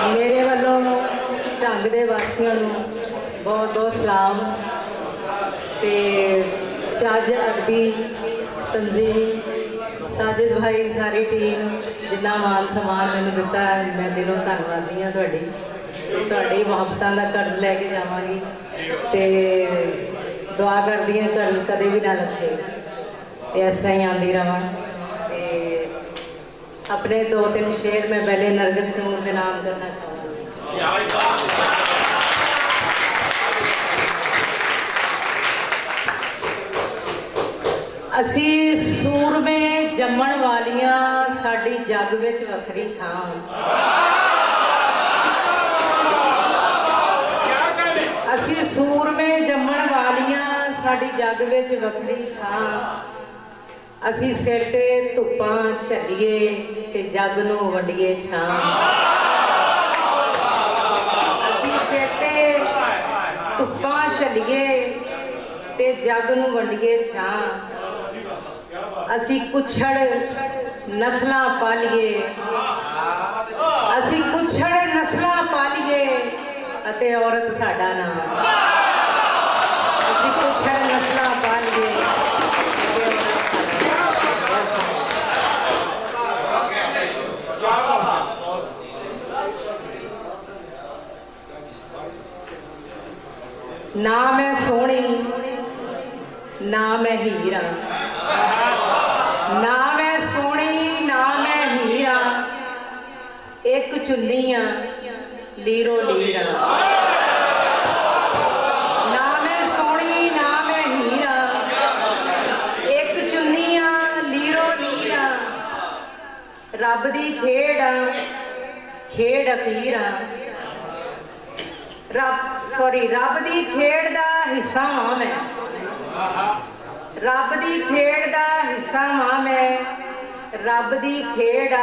मेरे वालों झंग दे वासियों बहुत बहुत सलाम ते चाज अरबी तंजीम साजिद भाई सारी टीम जिन्ना मान सम्मान मैंने दिता है मैं दिलों धन्नवादी हाँ तुहाडी मुहब्बतां दा कर्ज लैके जावांगी ते दुआ करदी हां कर्ज कदे भी ना लथे ते इस तरह ही आंदी रहां ते अपने 2-3 शेर मैं पहले नरगिस नूर के नाम करना चाहूँगी। असी सूरमे जम्मण वालियां साडी जग विच वखरी थां असी सूरमे जम्मण वालियां साडी जग विच वखरी थां असी सिर ते धुप्पां झल्लीए ते जग नूं वंडीए छां असी सिर ते धुप्पां झल्लीए ते जग नूं वंडीए छां असी कुछड़ नस्लां पालीए असी कुछड़ नस्लां पालीए अते औरत साडा नाम असी कुछड़ नस्लां पालीए ना मैं सोहनी ना मैं हीरा ना मैं सोहनी ना मैं हीरा एक चुन्नियां लीरो लीरा ना मैं सोहनी ना मैं हीरा एक चुन्नियां लीरो लीरा रब दी खेड़ अखीरा रब दी खेड़ दा हिस्सा हां मैं रब दी खेड़ दा हिस्सा मां मैं रब दी खेड़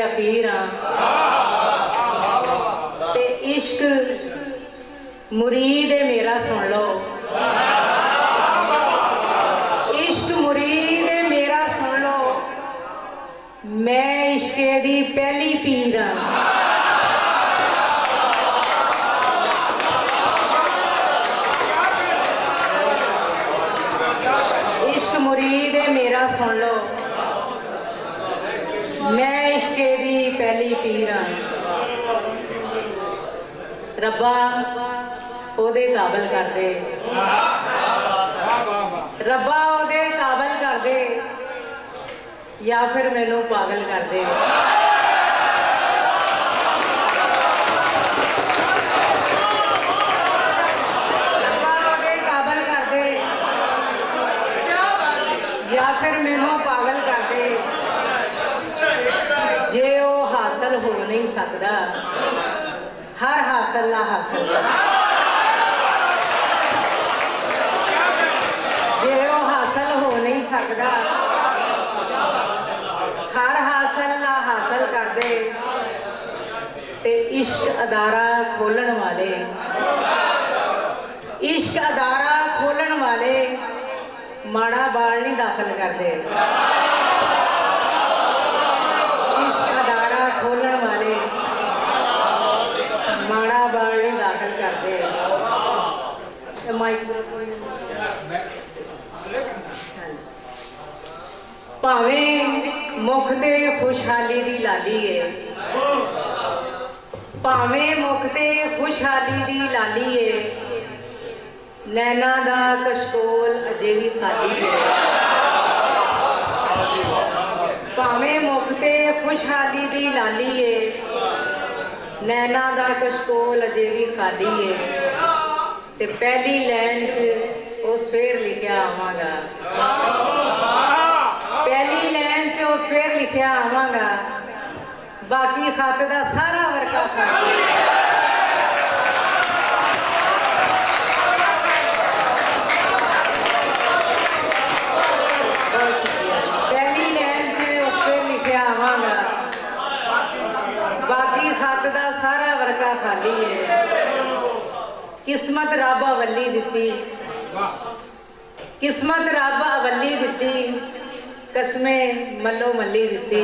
अखीरा ते इश्क मुरीद है मेरा सुन लो इश्क मुरीद है मेरा सुन लो मैं इश्के दी पहली पीर हां मुरीद है मेरा सुन लो मैं इश्के दी पहली पीर हां रब्बा ओदे काबल कर दे रब्बा ओदे काबल कर दे या फिर मैनू पागल कर दे या फिर मैनू पागल कर दे जे वो हासिल हो नहीं सकता हर हासिल ला हासिल जे वो हासिल हो नहीं सकता हर हासिल ला हासिल कर दे ते इश्क अदारा खोलन वाले इश्क अदारा खोलन वाले माड़ा बाल नहीं दाखिल करते इश्क अदारा खोलन वाले माड़ा बाल नहीं दाखिल करते भावें मुख ते खुशहाली दी लाली है भावें मुख ते खुशहाली दी लाली है नैना दा कशकोल अजे भी खाली है भावें मुख ते खुशहाली दी लाली है नैना दा कशकोल अजे भी खाली है ते पहली लाइन च उस फेर लिखिया आवांगा पहली लाइन च उस फेर लिखिया आवांगा बाकी खत दा सारा वर्का खाली किस्मत रब अवली दिती, किस्मत रब अवली दिती, कसमें मलो मली दिती,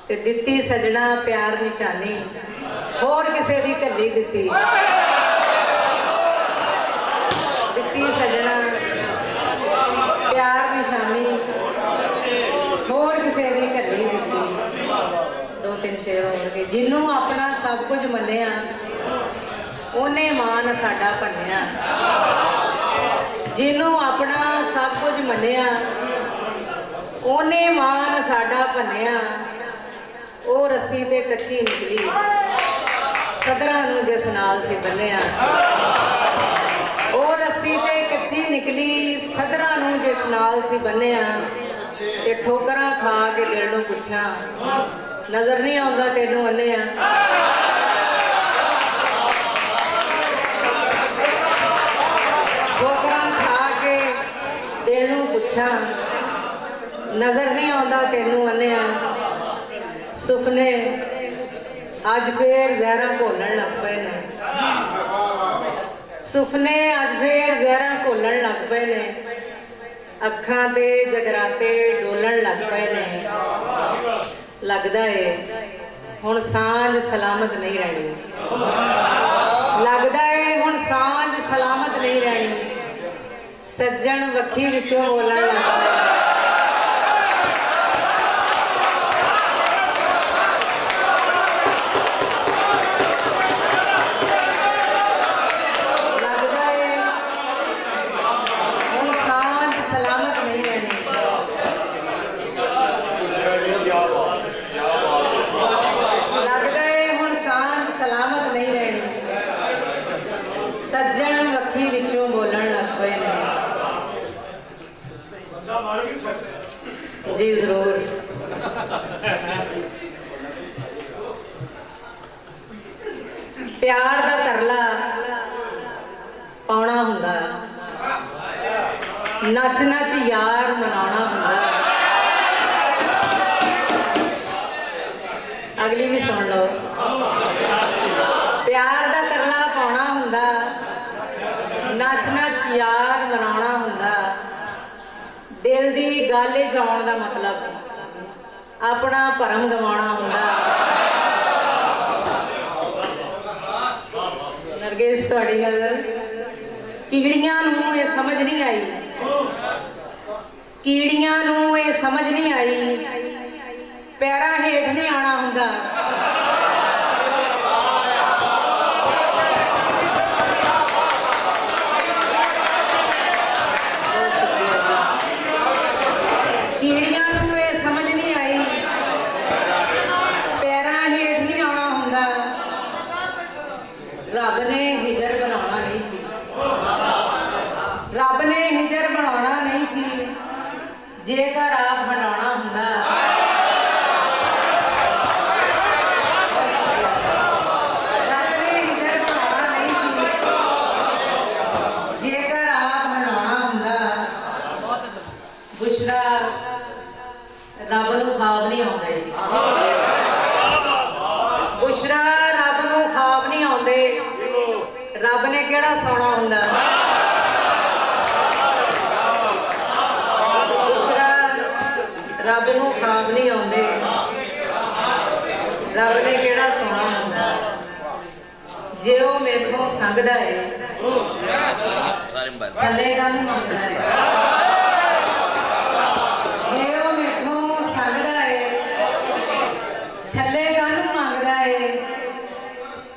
ते दिती सजना प्यार निशानी, होर किसे दी घली दिती, दिती सजना प्यार निशानी, होर किसे दी घली दिती। दो तीन शेर हो गए। जिन्हों अपना सब कुछ मन्निया ਉਹਨੇ ਮਾਨ ਸਾਡਾ ਭੰਨਿਆ, ਜਿਹਨੂੰ ਆਪਣਾ ਸਭ ਕੁਝ ਮੰਨਿਆ ਉਹਨੇ ਮਾਨ ਸਾਡਾ ਭੰਨਿਆ। ਉਹ ਰੱਸੀ ਤੇ ਕੱਚੀ ਨਿਕਲੀ, ਸਦਰਾਂ ਨੂੰ ਜਿਸ ਨਾਲ ਸੀ ਬੰਨਿਆ। ਉਹ ਰੱਸੀ ਤੇ ਕੱਚੀ ਨਿਕਲੀ, ਸਦਰਾਂ ਨੂੰ ਜਿਸ ਨਾਲ ਸੀ ਬੰਨਿਆ। ਤੇ ਠੋਕਰਾਂ ਖਾ ਕੇ ਦਿਲ ਨੂੰ ਪੁੱਛਾਂ, ਨਜ਼ਰ ਨਹੀਂ ਆਉਂਦਾ ਤੈਨੂੰ ਅੰਨਿਆ। दिल नूं पुछां, नज़र नहीं आउंदा तैनूं अन्निया। सुपने अज फिर जहरां घोलण लग पए ने, सुपने अज फिर जहरां घोलण लग पए ने। अखां ते जगराते डोलण लग पए ने। लगदा है हुण सांझ सलामत नहीं रहनी, लगदा है हुण सांझ सलामत नहीं रहनी। सज्जन वखी विचों बोलण लग पए, लगदा है हुण सांझ सलामत नहीं रहनी। लगदा है हुण सांझ सलामत नहीं रहनी। सज्जन वखी विचों बोलण लग पए ने। जी जरूर। प्यार दा तरला पाउणा हुंदा, नच नच यार मनाउणा हुंदा। अगली भी सुन लो। प्यार दा तरला पाउणा हुंदा, नच नच यार मनाउणा हुंदा। दिल दी गल च आउण दा मतलब अपना भरम गवाउणा हुंदा। नरगिस तुहाडी नज़र कीड़ियां नूं ये समझ नहीं आई, कीड़ियां नूं ये समझ नहीं आई, पैरां हेठ नहीं आना हुंदा। कीड़ियां नूं ये समझ नहीं आई, पैरां हेठ नहीं आना हुंदा। रब ने हिजर बनाना नहीं सी, रब ने हिजर बनाना नहीं सी, जेकर आप बनाना हुंदा। रब ने हिजर बनाना नहीं सी, जेकर आप बनाना हुंदा। बुशरा रब नूं ख्वाब नहीं आउंदे, बुशरा रब नूं ख्वाब नहीं आउंदे। रब ने किहड़ा सौना हुंदा। बुशरा रब नूं ख्वाब नहीं आउंदे, रब ने किहड़ा सौना हुंदा। जे वो मेथों संगदा है छल्ले काहनूं मंगदा है। छल्ले काहनूं मंगदा है।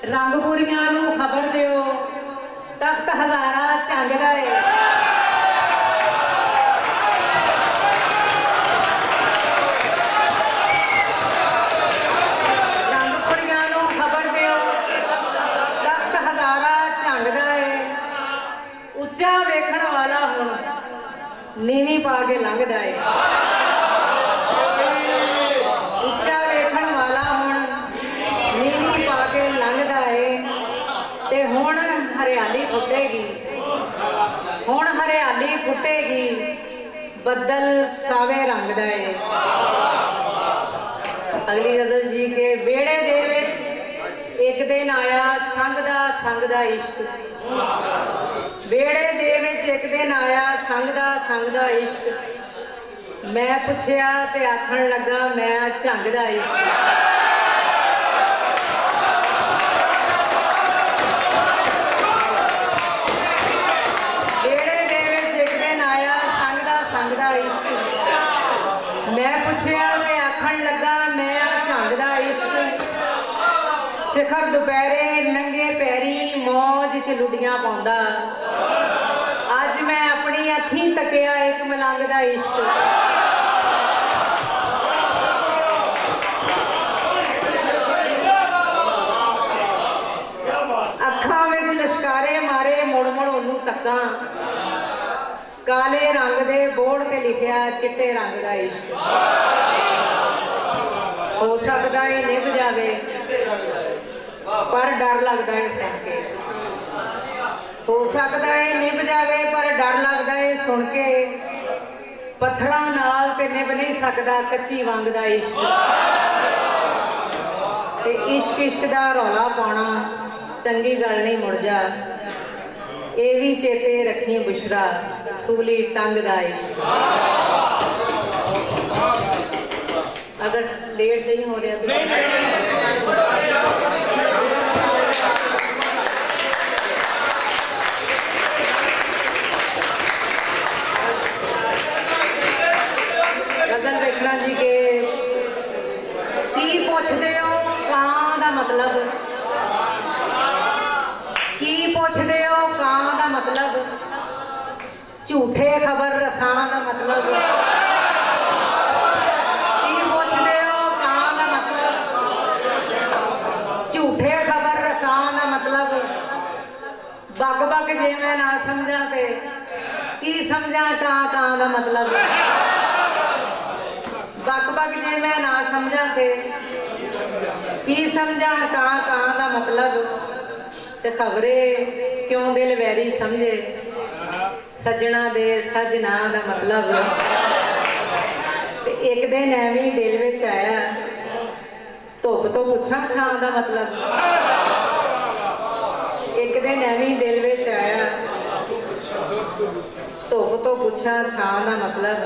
रंगपुरियां नूं खबर दिओ, तख्त हज़ारा झंगदा है। रंगपुरियां नूं खबर दिओ, तख्त हज़ारा झंगदा है। उच्चा वेखण वाला हुण नीवी पा के लंघदा है। हुण हरियाली फुटेगी, हुण हरियाली फुटेगी, बदल सावे रंग दा है। अगली गज़ल जी के बेड़े दे विच एक दिन आया संग दा इश्क, बेड़े दे विच एक दिन आया संग दा इश्क। मैं पुछया ते आखण लगा मैं झंग दा इश्क। बेड़े दे विच एक दिन आया संग दा इश्क। मैं पुछया ते आखण लगा मैं झंग दा इश्क। शिखर दुपहरे नंगे पैरी मौज च लुडियां पाउंदा, अज मैं अपनी अखीं तकिया एक मलंग दा इश्क। अखां विच लश्कारे मारे मुड़ मुड़ ओनू तक्कां, काले रंग दे बोर्ड ते लिखिया चिट्टे रंग दा इश्क। हो सकदा है निभ जावे पर डर लगता है सुन के, हो सकता है निभ जावे पर डर लगता है सुन के। पत्थरां नाल ते निभ नहीं सकता कच्ची वंग दा इश्क। ते इश्क इश्क दा रौला पाउणा चंगी गल नहीं, मुड़ जा ये भी चेते रखी बुशरा सूली टंग दा इश्क। अगर लेट नहीं हो रहा तो गजल वेखना जी के की पुछदे हो कां दा मतलब, की पुछदे हो कां दा मतलब, झूठे खबर रसां दा मतलब। की पुछदे हो कां दा मतलब, झूठे खबर रसां दा मतलब। बग बग जे मैं ना समझा ते की समझा कां कां दा मतलब। बग बग जे मैं ना समझा ते की समझा कां कां दा मतलब। ते खबरे क्यों दिल वैरी समझे सजना दे सजना दा मतलब। ते एक दिन एवं दिल विच आया धुप तो पुछां छां दा मतलब। एक दिन एवं दिल विच आया धुप तो पुछां छां दा मतलब।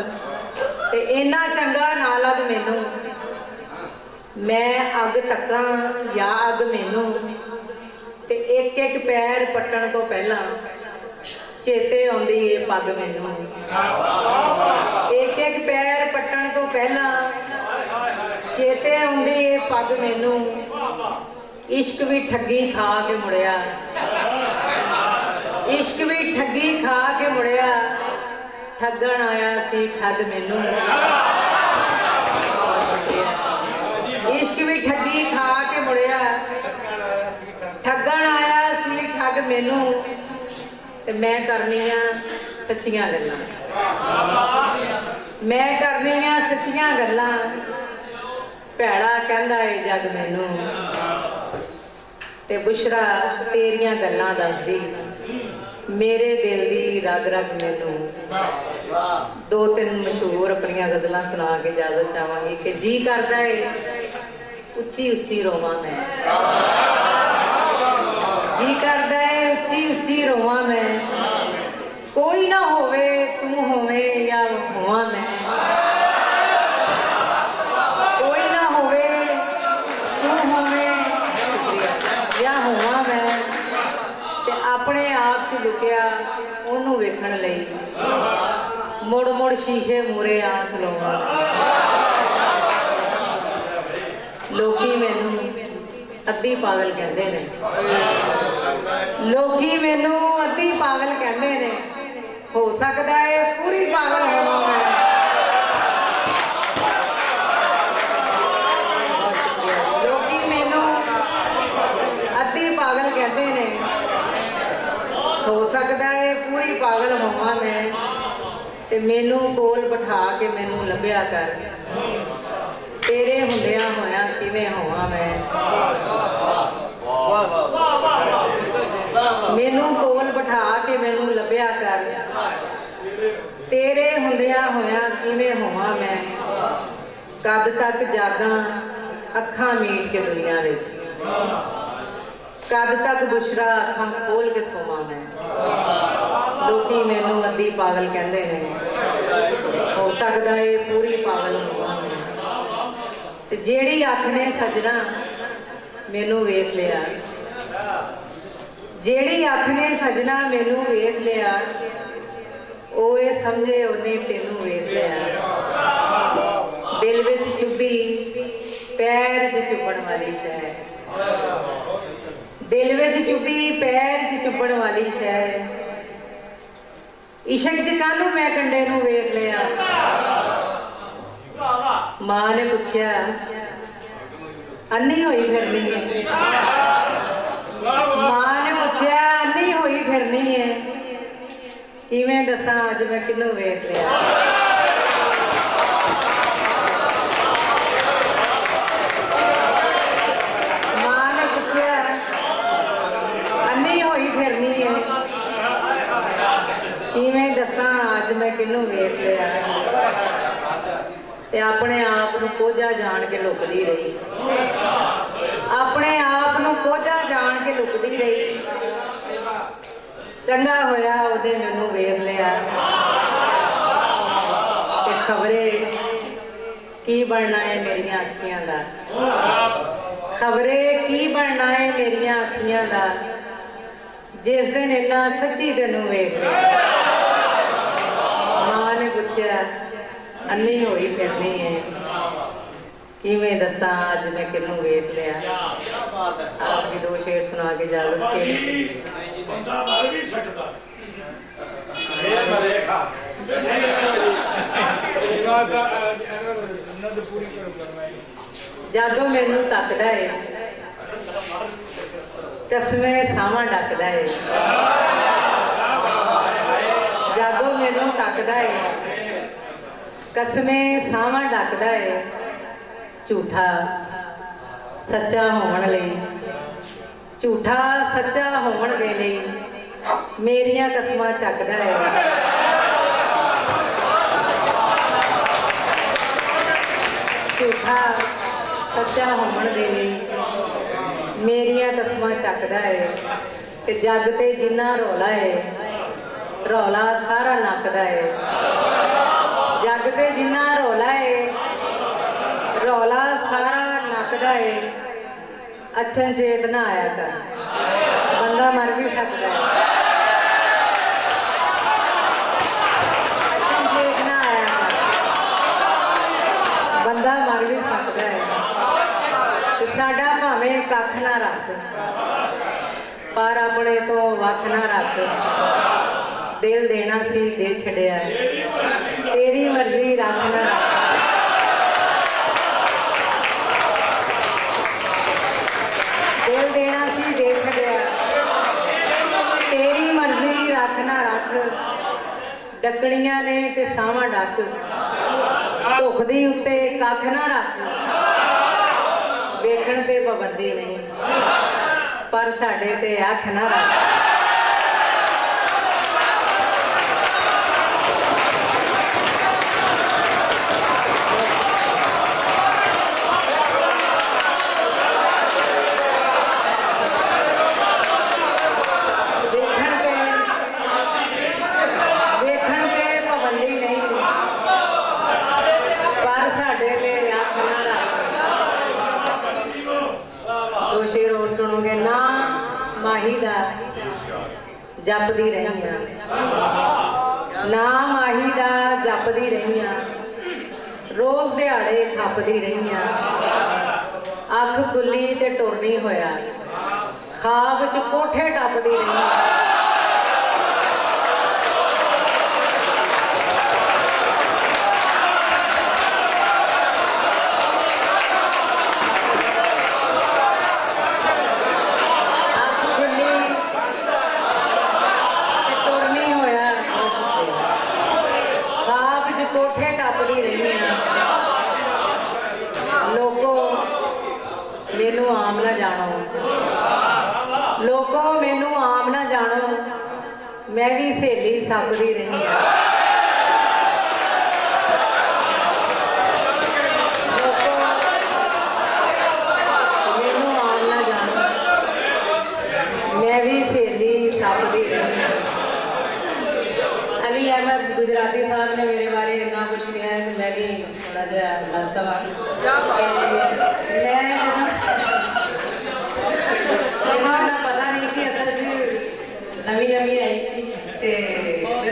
ते इन्ना चंगा ना लग मैनू मैं अग तक्कां या अग मैनू। ते एक एक पैर पट्टण तो पहला चेते आउंदी ए पग मैनू। एक एक पैर पट्टण तो पहला चेते आउंदी ए पग मैनू। इश्क भी ठगी खा के मुड़िया, इश्क भी ठगी खा के मुड़िया। ठगण आया सी ठग मैनू। इश्क भी ठगी खा के मुड़िया, ठगण आया सी ठग मैनू। ते मैं करनियां सच्चियां गल्लां, मैं करनियां सच्चियां गल्लां। भैड़ा कहंदा ए जग मैनू ते बुशरा तेरियां गल्लां दसदी मेरे दिल दी रग रग मैनू। दो तीन मशहूर अपनियां गज़लां सुना के इजाजत चाहांगी कि जी करदा है उच्ची उच्ची रोवां मैं, जी करदा है उच्ची उच्ची रोवां मैं। कोई ना होवे तू होवे या होवां मैं, कोई ना होवे तू होवे या होवां मैं। ते अपने आप च लुकिया ओनू वेखण लई मुड़ मुड़ शीशे मूरे आण खलोवां। लोकी मैनू अद्धी पागल कहंदे ने, लोकी मैनू अद्धी पागल कहंदे ने। हो सकदा है पूरी पागल होवां मैं। लोकी मैनू अद्धी पागल कहंदे ने। हो सकदा है पूरी पागल होवां मैं। ते मैनू कोल बिठा के मैनू लभ्या कर तेरे हुंदियां होया किवें होवां मैं। मैनू कोल बिठा के मैनू लभ्या कर तेरे हुंदियां होया किवें होवां मैं। कद तक जागां अखां मीट के दुनिया विच कद तक बुशरा अखां खोल के सोवां मैं। लोग मैनू अद्धी पागल कहते हैं, हो सकता है पूरी पागल होवां मैं। ते जेड़ी अख ने सजना मैनू वेख लिया, जेड़ी अख ने सजना मैनू वेख लिया, वो ये समझे उन्हें तेनू वेख लिया। दिल विच चुभी पैर च चुभण वाली शै, दिल विच चुभी पैर च चुभण वाली शै। इशक च कानू मैं कंडे नू वेख लिया। मां ने पूछया अन्नी होई फिरनी है, मां ने पूछया अन्नी होई फिरनी है, किवें दसां अज मैं किनू वेख लिया। मां ने पूछया अन्नी होई फिरनी है, किवें दसां अज मैं किनू वेख लिया। ते अपने आप नूं कोझा जान के लुकदी रही, अपने आप नूं कोझा जान के लुकदी रही। चंगा होया उहने मैनू वेख लिया ते खबरे की बनना है मेरियां अखियां दा, खबरे की बनना है मेरियां अखियां दा, जिस दिन इन्ना सच्ची तेनू वेख लिया। मां ने पूछया अन्नी होई फिरनी है, किवें दसां अज मैं किनू वेख लिया। आप भी दो शेर सुना के इजाजत के। बंदा मर भी सकदा, जादों मैनू तकदा है कसमें सावां डकदा है, जादों मैनू तकदा है कसमें सावां डकदा है। झूठा सच्चा होण लई, झूठा सच्चा होण दे लई मेरियां कसमां चकदा है। झूठा सच्चा होण दे लई मेरियां कसमां चकदा है। ते जग ते जिन्ना रौला है, रौला सारा नकदा है। जग ते जिन्ना रौला है, रौला सारा नकदा है। अच्छन चेत ना आया कर, बंदा मर भी सकता है। अच्छन चेत ना आया कर, बंदा मर भी सकता है। ते साडा भावें कख ना रख, पर अपने तो वख ना रख। दिल देना सी दे छड़िया, तेरी मर्जी रख ना रख। दिल देना सी दे छड़िया, तेरी मर्जी रख ना रख। डकड़ियां ने ते सावां डक, धुख दी उत्ते कख ना रख। वेखण ते पाबंदी नहीं, पर साडे ते अख ना रख। जपदी रही ना माही दा जपदी रही, रोज़ दिहाड़े खपदी रही। अख खुली ते टुर नहीं होया, ख्वाब च कोठे टपदी रही। कोठे टपदी रही। लोगों मैनू आम ना जानो, लोगों मैनू आम ना जानो, मैं भी सहेली सपदी रही। लोगों मैनू आम ना जानो, पता नहीं सी असल च नवी नवी आई सी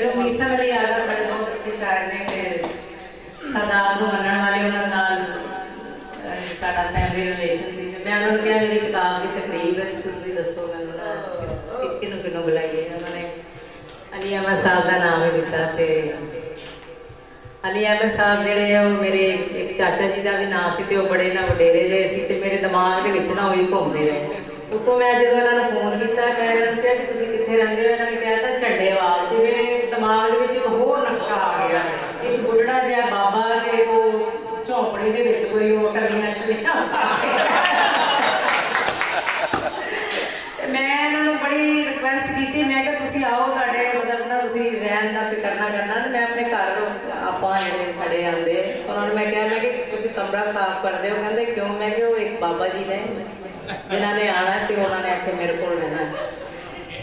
जो मीसा वाली आदा साढ़े बहुत अच्छे शायर ने सरदार को मनण वाले उन्होंने साडा फैमिली रिलेशन सी मैं उन्होंने कहा मेरी किताब की तकरीब है तुसीं दसो मैनूं किनों किनों बुलाइए उन्होंने अली अहमद साहब का नाम ही दिता अली अहमद साहब जिहड़े मेरे एक चाचा जी का भी नाम से बड़े ना वडेरे जे सी मेरे दिमाग के विच ना वही घूमते रहे उतों मैं जो इन्होंने फोन किया मैं उन्होंने कहा कि तुसीं कित्थे रहिंदे हो इन्होंने कहा था झंडेवाल ते मेरे दिमाग के विच एक होर नक्शा आ गया एक बुढ़ड़ा जिहा बाबा ते वो झोंपड़ी दे विच कोई वो टलियां छलियां मैं इन्होंने बड़ी रिक्वेस्ट की मैं कि तुसीं आओ तुहाडे मतलब ना तुसीं रहन दा फिक्र ना करना तो मैं अपने घर आपां जिहड़े साडे आंदे उन्होंने मैं कहा मैं कि तुसीं कमरा साफ कर दिओ कहंदे क्यों मैं कि वो एक बाबा जी ने जिन्होंने आना तो उन्होंने इत्थे मेरे को रहना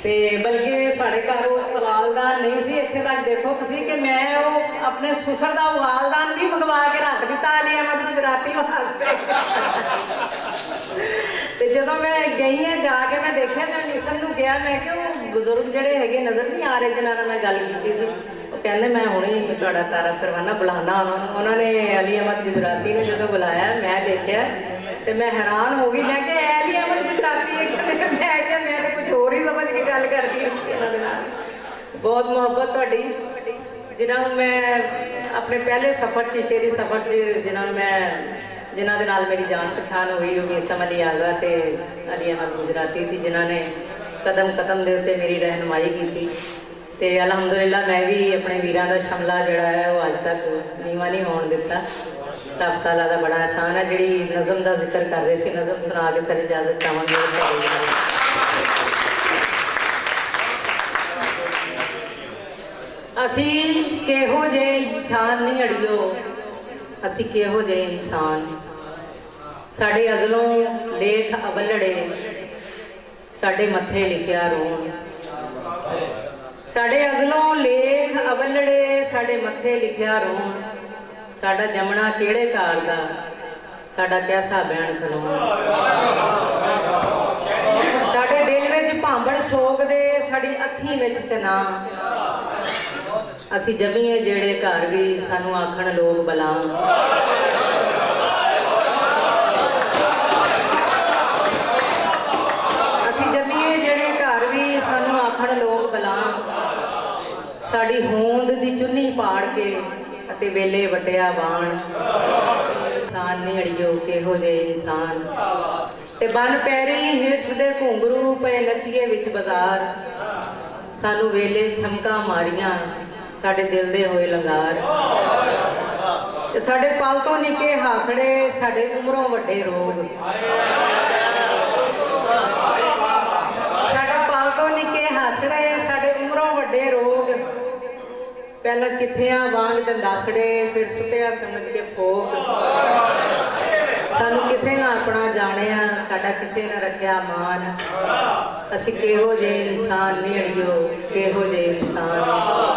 तो बल्कि साढ़े घर उगालदान नहीं सी इत्थे तक देखो तुसीं कि मैं वो अपने सुसर का उगालदान भी मंगवा के रख दिता अली अहमद गुजराती वास्ते तो जो मैं गई हाँ जाके मैं देखा मैं मिसन नूं गया मैं कि वो बुजुर्ग जिहड़े हैगे नज़र नहीं आ रहे जिन्होंने मैं गल की सी वो कहते मैं हुणे ही तुहाडा तारफ करवाना बुलाना उन्होंने अली अहमद गुजराती ने जो बुलाया मैं देखा तो मैं हैरान हो गई मैं कि अली अहमद गुजराती है मैं तो कुछ होर ही समझ के गल करती इन्होंने बहुत मुहब्बत तुहाडी जिन्होंने मैं अपने पहले सफ़र च शेरी सफ़र च जिन्होंने मैं जिन्हों के नाल मेरी जान पछाण हुई वो मीसम अली आज़ा ते अली अहमद गुजराती सी जिन्होंने कदम कदम के उत्ते मेरी रहनुमाई की तो अलहमदुलिल्लाह मैं भी अपने वीरां दा शमला जिहड़ा है वो अज तक नीवा नहीं होण दिता रब ताला दा बड़ा एहसान है जिहड़ी नज़म का जिक्र कर रहे थे नज़म सुना के सर इजाजत चाहांगे असी किहो जे इंसान नहीं अड़ियो असी किहो जे इंसान साडे अज़लों लेख अबलड़े साडे मथे लिखिया रोण साडे अज़लों लेख अबलड़े साडे मथे लिखिया रोण साडा जमना किहड़े कार दा साडा कैसा बैण खलोण साडे दिल विच भांबड़ सोग दे साडी अखीं विच चना असी जमीए जेड़े घर भी सानू आखण लोग बला असी जमीए जेड़े घर भी सानू आखण लोग बला साडी होंद दी चुन्नी पाड़ के अते वेले वटिया बाण इंसान नहीं अड़ियो किहो जे इंसान ते बन पैरी हिरस दे घुंगरू पे नचिए विच बाजार सानू वेले छमका मारियां साडे दिल दे होए लंगार ते साडे पल तो निके हासड़े साडे उमरों वड्डे रोग साडे पल तो निके हासड़े साडे उमरों वड्डे रोग पहला चिट्ठियां वांग दंदासड़े फिर सुटिया समझ के फोक सानू किसे ना अपना जानिया साडा किसे ने रखिया मान असी किहो जे इंसान नहीं अड़ियो किहो जे इंसान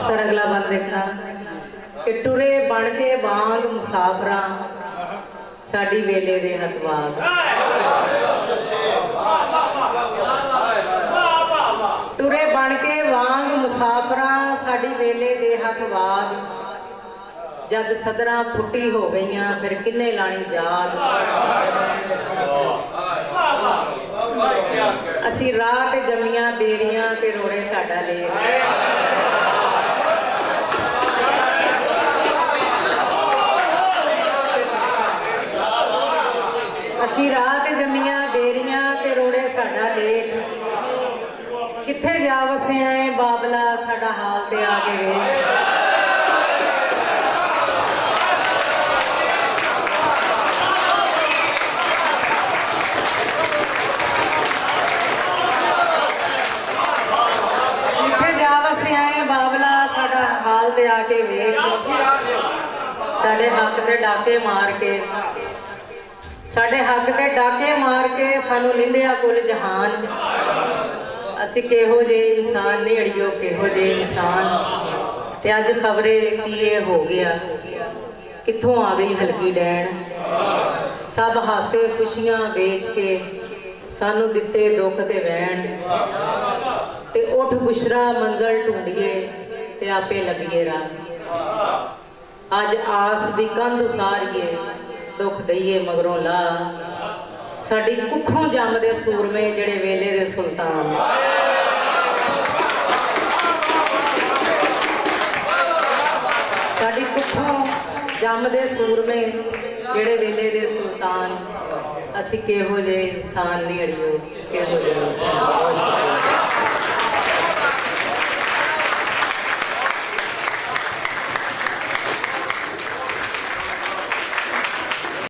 सर अगला बंद देखना कि टुरे बन के वांग मुसाफरा साडी वेले दे हथवाग टुरे बन के वांग मुसाफरा साडी वेले दे हथवाग जद सदरां फुटी हो गईयां फिर किन्ने लानी जाग असी रात जमियां बेरियां ते रोड़े साडा लेख असी रात जमियां बेरियां ते रोड़े साडा लेख कित्थे जा वसिया है बाबला साडा हाल ते आके वेख कित्थे जा वसिया है बाबला साडा हाल ते आके वेख साडे हक दे डाके मार के साडे हक ते डाके मार के सानू लिंदिया कुल जहान असी किहो जे इंसान नहीं अड़ियो किहो जे इंसान ते अज खबरे की ये हो गया कित्थों आ गई हल्की डैन, सब हासे खुशियां बेच के सानू दिते दुख ते वैन, ते उठ बुशरा मंजिल ढूंढिए ते आपे लभीए राह। अज आस दी कंध उसारिए दुख दईए मगरों ला, साडी कुखों जमदे सूरमे जड़े वेले दे सुल्तान। साडी कुखों जमदे सूरमे जड़े वेले दे सुल्तान। असी किहो जे इंसान नहीं अड़ियो, किहो जे इंसान।